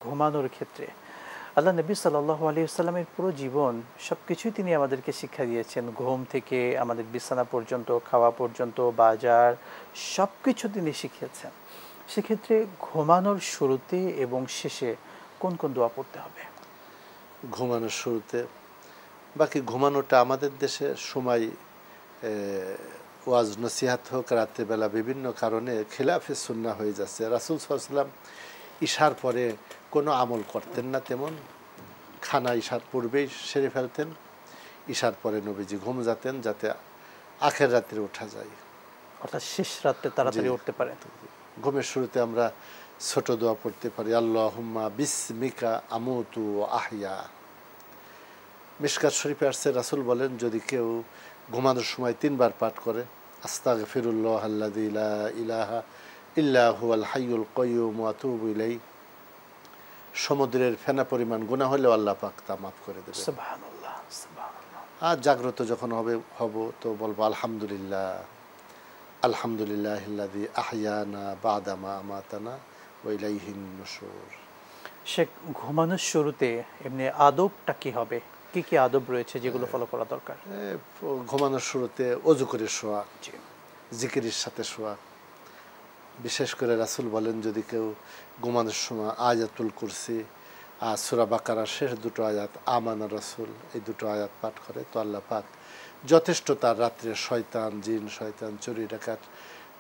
ঘুমানোর ক্ষেত্রে আল্লাহ নবী সাল্লাল্লাহু আলাইহি ওয়াসাল্লামের পুরো জীবন সবকিছুই তিনি আমাদেরকে শিক্ষা দিয়েছেন। ঘুম থেকে আমাদের বিছানা পর্যন্ত, খাওয়া পর্যন্ত, বাজার সবকিছু তিনি শিখিয়েছেন। সেক্ষেত্রে ঘুমানোর শুরুতে এবং শেষে কোন কোন দোয়া পড়তে হবে? ঘুমানোর শুরুতে, বাকি ঘুমানোটা আমাদের দেশে সময় ওয়াজ নসিহাত হোক রাত্রিবেলা বিভিন্ন কারণে খিলাফে সুন্নাহ হয়ে যাচ্ছে। রাসূল সাল্লাল্লাহু আলাইহি ওয়াসাল্লাম ইশার পরে কোনো আমল করতেন না, তেমন খানা ইশার পূর্বেই সেরে ফেলতেন। ইশার পরে নবীজি ঘুম যেতেন যাতে আখের রাত্রে ওঠা যায়, অর্থাৎ শেষ রাতে তাড়াতাড়ি উঠতে পারেন। ঘুমের শুরুতে আমরা ছোট দোয়া পড়তে পারি, আল্লাহুম্মা বিসমিকা আমুতু ওয়া আহইয়া। মিশকাত শরীফে আসছে, রাসূল বলেন যদি কেউ ঘুমানোর সময় 3 বার পাঠ করে, আস্তাগফিরুল্লাহ আল্লাযী লা ইলাহা ইল্লা হুয়াল হাইয়ুল কাইয়্যুম ওয়া আতুবু ইলাইহি, সমুদ্রের ফেনা পরিমাণ গুনাহ হলেও আল্লাহ পাক তা মাফ করে দেবে। সুবহানাল্লাহ, সুবহানাল্লাহ। আর জাগ্রত যখন হব তো বলবো আলহামদুলিল্লাহ, আলহামদুলিল্লাহিল্লাযী আহইয়ানা বা'দা মা আমাতানা ওয়া ইলাইহিন নুশুর। সে ঘুমানোর শুরুতে এমনি আদবটা কি হবে? কি কি আদব রয়েছে যেগুলো ফলো করা দরকার? ঘুমানোর শুরুতে অজু করে শোয়া, জি। জিকিরের সাথে শোয়া। বিশেষ করে রাসূল বলেন যদি কেউ ঘুমানোর সময় আয়াতুল কুরসি আর সূরা বাকারার শেষ দুটো আয়াত আমানা রাসূল, এই দুটো আয়াত পাঠ করে তো আল্লাহ পাক যথেষ্ট তার রাত্রে শয়তান, জিন শয়তান, চুরি ডাকাত,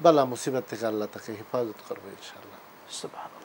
বালা মুসিবত থেকে আল্লাহ তাকে হেফাজত করবে ইনশাআল্লাহ। সুবহানাল্লাহ।